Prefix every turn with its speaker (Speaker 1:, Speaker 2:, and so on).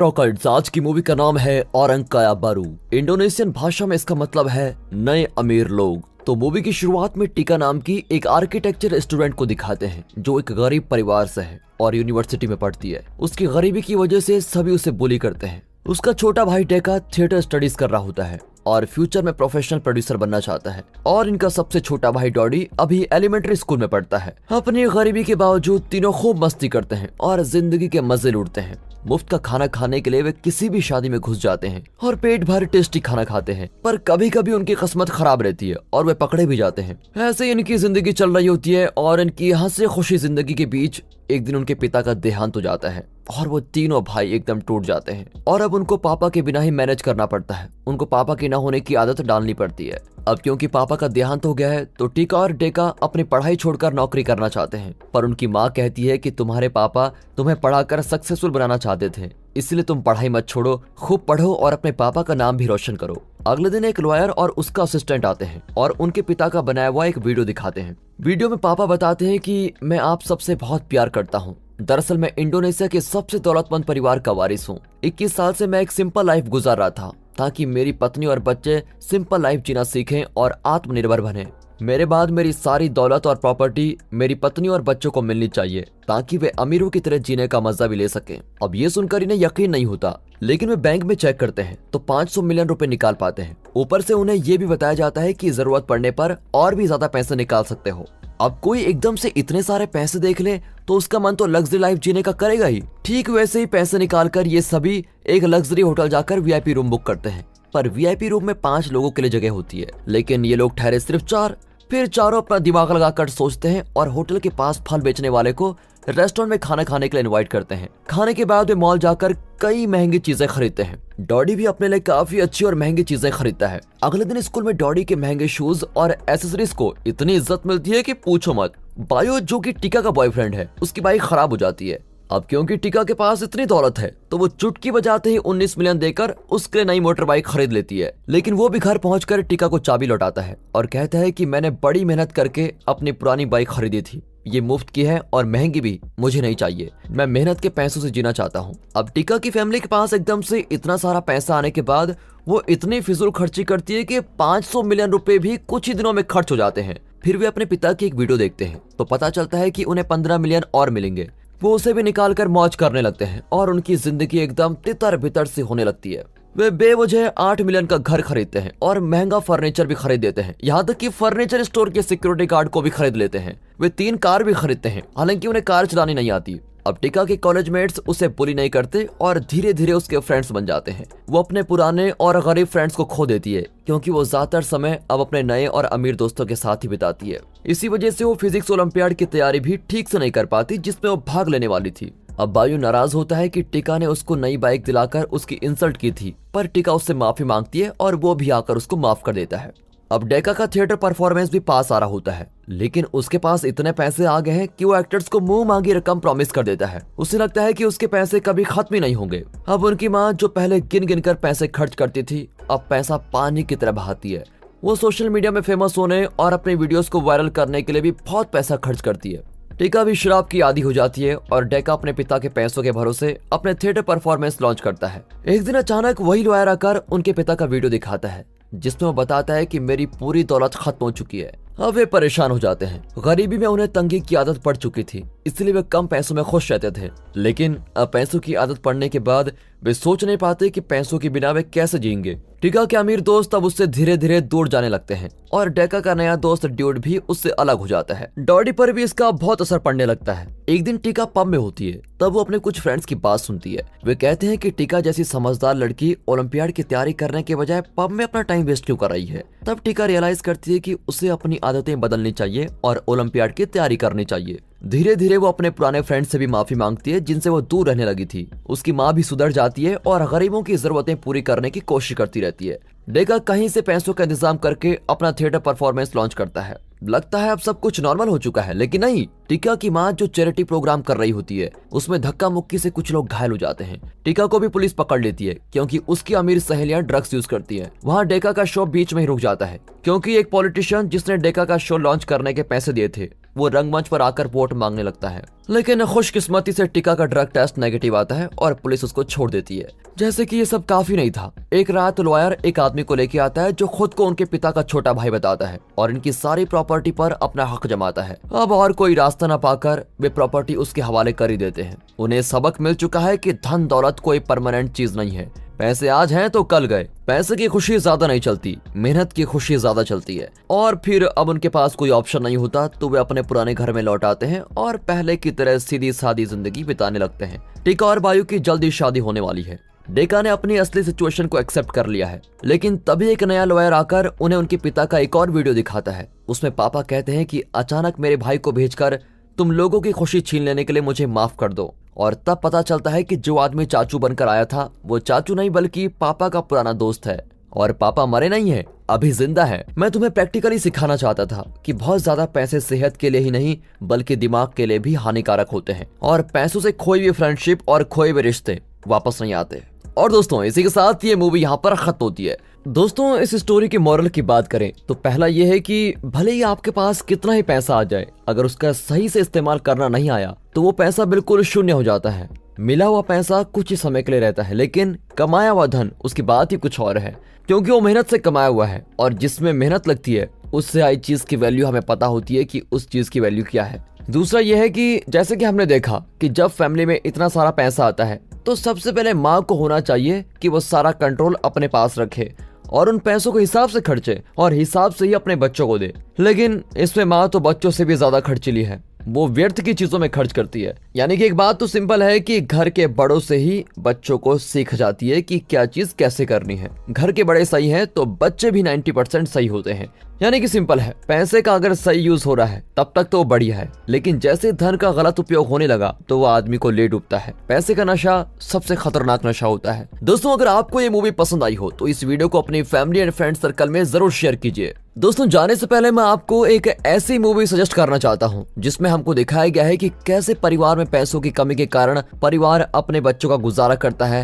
Speaker 1: Rockets आज की movie का नाम है औरंग काया बारू। इंडोनेशियन भाषा में इसका मतलब है नए अमीर लोग। तो मूवी की शुरुआत में टीका नाम की एक आर्किटेक्चर स्टूडेंट को दिखाते हैं जो एक गरीब परिवार से है और यूनिवर्सिटी में पढ़ती है। उसकी गरीबी की वजह से सभी उसे बुली करते हैं। उसका छोटा भाई टेका थिएटर स्टडीज कर रहा होता है और फ्यूचर में प्रोफेशनल प्रोड्यूसर बनना चाहता है। और इनका सबसे छोटा भाई डॉडी अभी एलिमेंट्री स्कूल में पढ़ता है। अपनी गरीबी के बावजूद तीनों खूब मस्ती करते हैं और जिंदगी के मजे लूटते हैं। मुफ्त का खाना खाने के लिए वे किसी भी शादी में घुस जाते हैं और पेट भर टेस्टी खाना खाते हैं। पर कभी कभी उनकी किस्मत खराब रहती है और वे पकड़े भी जाते हैं। ऐसे ही इनकी जिंदगी चल रही होती है और इनकी हंसी खुशी जिंदगी के बीच एक दिन उनके पिता का देहांत हो जाता है और वो तीनों भाई एकदम टूट जाते हैं और अब उनको पापा के बिना ही मैनेज करना पड़ता है। उनको पापा की न होने की आदत डालनी पड़ती है। अब क्योंकि पापा का देहांत हो गया है तो टीका और डेका अपनी पढ़ाई छोड़कर नौकरी करना चाहते हैं। पर उनकी माँ कहती है कि तुम्हारे पापा तुम्हें पढ़ाकर सक्सेसफुल बनाना चाहते थे, इसलिए तुम पढ़ाई मत छोड़ो, खूब पढ़ो और अपने पापा का नाम भी रोशन करो। अगले दिन एक लॉयर और उसका असिस्टेंट आते हैं और उनके पिता का बनाया हुआ एक वीडियो दिखाते हैं। वीडियो में पापा बताते हैं कि मैं आप सबसे बहुत प्यार करता हूँ। दरअसल मैं इंडोनेशिया के सबसे दौलतमंद परिवार का वारिस हूँ। 21 साल से मैं एक सिंपल लाइफ गुजार रहा था ताकि मेरी पत्नी और बच्चे सिंपल लाइफ जीना सीखें और आत्मनिर्भर बने। मेरे बाद मेरी सारी दौलत और प्रॉपर्टी मेरी पत्नी और बच्चों को मिलनी चाहिए ताकि वे अमीरों की तरह जीने का मजा भी ले सकें। अब ये सुनकर इन्हें यकीन नहीं होता, लेकिन वे बैंक में चेक करते हैं तो 500 मिलियन रुपए निकाल पाते हैं। ऊपर से उन्हें ये भी बताया जाता है कि जरूरत पड़ने पर और भी ज्यादा पैसे निकाल सकते हो। अब कोई एकदम से इतने सारे पैसे देख ले तो उसका मन तो लग्जरी लाइफ जीने का करेगा ही। ठीक वैसे ही पैसे निकालकर ये सभी एक लग्जरी होटल जाकर वीआईपी रूम बुक करते हैं। पर वीआईपी रूम में 5 लोगों के लिए जगह होती है, लेकिन ये लोग ठहरे सिर्फ 4। फिर चारों अपना दिमाग लगाकर सोचते हैं और होटल के पास फल बेचने वाले को रेस्टोरेंट में खाना खाने के लिए इनवाइट करते हैं। खाने के बाद वे मॉल जाकर कई महंगी चीजें खरीदते हैं। डॉडी भी अपने लिए काफी अच्छी और महंगी चीजें खरीदता है। अगले दिन स्कूल में डॉडी के महंगे शूज और एसेसरीज को इतनी इज्जत मिलती है कि पूछो मत। बायो जो कि टीका का बॉयफ्रेंड है, उसकी बाइक खराब हो जाती है। अब क्योंकि टीका के पास इतनी दौलत है तो वो चुटकी बजाते ही 19 मिलियन देकर उसके लिए नई मोटर बाइक खरीद लेती है। लेकिन वो भी घर पहुंचकर टीका को चाबी लौटाता है और कहता है कि मैंने बड़ी मेहनत करके अपनी पुरानी बाइक खरीदी थी, ये मुफ्त की है और महंगी भी मुझे नहीं चाहिए, मैं मेहनत के पैसों से जीना चाहता हूँ। अब टीका की फैमिली के पास एकदम से इतना सारा पैसा आने के बाद वो इतनी फिजूल खर्ची करती है कि 500 मिलियन रुपए भी कुछ ही दिनों में खर्च हो जाते हैं। फिर वे अपने पिता की एक वीडियो देखते हैं तो पता चलता है कि उन्हें 15 मिलियन और मिलेंगे। वो उसे भी निकाल कर मौज करने लगते हैं और उनकी जिंदगी एकदम तितर बितर सी होने लगती है। वे बेवजह 8 मिलियन का घर खरीदते हैं और महंगा फर्नीचर भी खरीद देते हैं। यहाँ तक कि फर्नीचर स्टोर के सिक्योरिटी गार्ड को भी खरीद लेते हैं। वे 3 कार भी खरीदते हैं, हालांकि उन्हें कार चलानी नहीं आती। अब टीका के कॉलेजमेट्स उसे बुली नहीं करते और धीरे धीरे उसके फ्रेंड्स बन जाते हैं। वो अपने पुराने और गरीब फ्रेंड्स को खो देती है क्योंकि वो ज्यादातर समय अब अपने नए और अमीर दोस्तों के साथ ही बिताती है। इसी वजह से वो फिजिक्स ओलंपियाड की तैयारी भी ठीक से नहीं कर पाती जिसमें वो भाग लेने वाली थी। अब बायू नाराज होता है कि टीका ने उसको नई बाइक दिलाकर उसकी इंसल्ट की थी, पर टीका उससे माफी मांगती है और वो भी आकर उसको माफ कर देता है। अब डेका का थिएटर परफॉर्मेंस भी पास आ रहा होता है, लेकिन उसके पास इतने पैसे आ गए हैं कि वो एक्टर्स को मुंह मांगी रकम प्रॉमिस कर देता है। उसे लगता है कि उसके पैसे कभी खत्म ही नहीं होंगे। अब उनकी माँ जो पहले गिन गिन कर पैसे खर्च करती थी, अब पैसा पानी की तरह बहाती है। वो सोशल मीडिया में फेमस होने और अपने वीडियोस को वायरल करने के लिए भी बहुत पैसा खर्च करती है। टीका भी शराब की आदी हो जाती है और डेका अपने पिता के पैसों के भरोसे अपने थिएटर परफॉर्मेंस लॉन्च करता है। एक दिन अचानक वही लॉयर आकर उनके पिता का वीडियो दिखाता है जिसमें वो बताता है कि मेरी पूरी दौलत खत्म हो चुकी है। अब वे परेशान हो जाते हैं। गरीबी में उन्हें तंगी की आदत पड़ चुकी थी, इसलिए वे कम पैसों में खुश रहते थे। लेकिन अब पैसों की आदत पड़ने के बाद वे सोच नहीं पाते कि पैसों के बिना वे कैसे जिएंगे। टीका के अमीर दोस्त अब उससे धीरे धीरे दूर जाने लगते हैं और डेका का नया दोस्त ड्यूड भी उससे अलग हो जाता है। डॉडी पर भी इसका बहुत असर पड़ने लगता है। एक दिन टीका पब में होती है, तब वो अपने कुछ फ्रेंड्स की बात सुनती है। वे कहते हैं कि टीका जैसी समझदार लड़की ओलंपियाड की तैयारी करने के बजाय पब में अपना टाइम वेस्ट क्यों कर रही है। तब टीका रियलाइज करती है कि उसे अपनी आदतें बदलनी चाहिए और ओलंपियाड की तैयारी करनी चाहिए। धीरे धीरे वो अपने पुराने फ्रेंड से भी माफी मांगती है जिनसे वो दूर रहने लगी थी। उसकी माँ भी सुधर जाती है और गरीबों की जरूरतें पूरी करने की कोशिश करती रहती है। डेका कहीं से पैसों का इंतजाम करके अपना थिएटर परफॉर्मेंस लॉन्च करता है। लगता है अब सब कुछ नॉर्मल हो चुका है, लेकिन नहीं। टीका की माँ जो चैरिटी प्रोग्राम कर रही होती है उसमें धक्का मुक्की से कुछ लोग घायल हो जाते हैं। टीका को भी पुलिस पकड़ लेती है क्योंकि उसकी अमीर सहेलियां ड्रग्स यूज करती हैं। वहाँ डेका का शो बीच में ही रुक जाता है क्योंकि एक पॉलिटिशियन जिसने डेका का शो लॉन्च करने के पैसे दिए थे वो रंगमंच पर आकर वोट मांगने लगता है। लेकिन खुशकिस्मती से टिका का ड्रग टेस्ट नेगेटिव आता है और पुलिस उसको छोड़ देती है। जैसे कि ये सब काफी नहीं था, एक रात लॉयर एक आदमी को लेके आता है जो खुद को उनके पिता का छोटा भाई बताता है और इनकी सारी प्रॉपर्टी पर अपना हक जमाता है। अब और कोई रास्ता न पाकर वे प्रॉपर्टी उसके हवाले कर ही देते हैं। उन्हें सबक मिल चुका है कि धन दौलत कोई परमानेंट चीज नहीं है। पैसे आज हैं तो कल गए। पैसे की खुशी ज्यादा नहीं चलती, मेहनत की खुशी ज्यादा चलती है। और फिर अब उनके पास कोई ऑप्शन नहीं होता तो वे अपने पुराने घर में लौट आते हैं और पहले की तरह सीधी सादी जिंदगी बिताने लगते हैं। टिका और बायू की जल्दी शादी होने वाली है। डेका ने अपनी असली सिचुएशन को एक्सेप्ट कर लिया है। लेकिन तभी एक नया लॉयर आकर उन्हें उनके पिता का एक और वीडियो दिखाता है। उसमें पापा कहते हैं कि अचानक मेरे भाई को भेजकर तुम लोगों की खुशी छीन लेने के लिए मुझे माफ कर दो। और तब पता चलता है कि जो आदमी चाचू बनकर आया था वो चाचू नहीं बल्कि पापा का पुराना दोस्त है। और पापा मरे नहीं है, अभी जिंदा है। मैं तुम्हें प्रैक्टिकली सिखाना चाहता था कि बहुत ज्यादा पैसे सेहत के लिए ही नहीं बल्कि दिमाग के लिए भी हानिकारक होते हैं और पैसों से खोई हुई फ्रेंडशिप और खोए हुए रिश्ते वापस नहीं आते। और दोस्तों इसी के साथ ये मूवी यहाँ पर खत्म होती है। दोस्तों इस स्टोरी की मॉरल की बात करें तो पहला ये है कि भले ही आपके पास कितना ही पैसा आ जाए, अगर उसका सही से इस्तेमाल करना नहीं आया तो वो पैसा बिल्कुल शून्य हो जाता है। मिला हुआ पैसा कुछ ही समय के लिए रहता है, लेकिन कमाया हुआ धन उसकी बात ही कुछ और है, क्योंकि वो मेहनत से कमाया हुआ है और जिसमें मेहनत लगती है उससे आई चीज की वैल्यू हमें पता होती है कि उस चीज की वैल्यू क्या है। दूसरा यह है कि जैसे कि हमने देखा कि जब फैमिली में इतना सारा पैसा आता है तो सबसे पहले माँ को होना चाहिए कि वो सारा कंट्रोल अपने पास रखे और उन पैसों को हिसाब से खर्चे और हिसाब से ही अपने बच्चों को दे। लेकिन इसमें माँ तो बच्चों से भी ज्यादा खर्चीली है, वो व्यर्थ की चीजों में खर्च करती है। यानी कि एक बात तो सिंपल है कि घर के बड़ों से ही बच्चों को सीख जाती है कि क्या चीज कैसे करनी है। घर के बड़े सही हैं तो बच्चे भी 90% सही होते हैं। यानी कि सिंपल है, पैसे का अगर सही यूज हो रहा है तब तक तो वो बढ़िया है, लेकिन जैसे धन का गलत उपयोग होने लगा तो वो आदमी को ले डूबता है। पैसे का नशा सबसे खतरनाक नशा होता है। दोस्तों अगर आपको ये मूवी पसंद आई हो तो इस वीडियो को अपनी फैमिली एंड फ्रेंड सर्कल में जरूर शेयर कीजिए। दोस्तों जाने से पहले मैं आपको एक ऐसी मूवी सजेस्ट करना चाहता हूं जिसमें हमको दिखाया गया है कि कैसे परिवार में पैसों की कमी के कारण परिवार अपने बच्चों का गुजारा करता है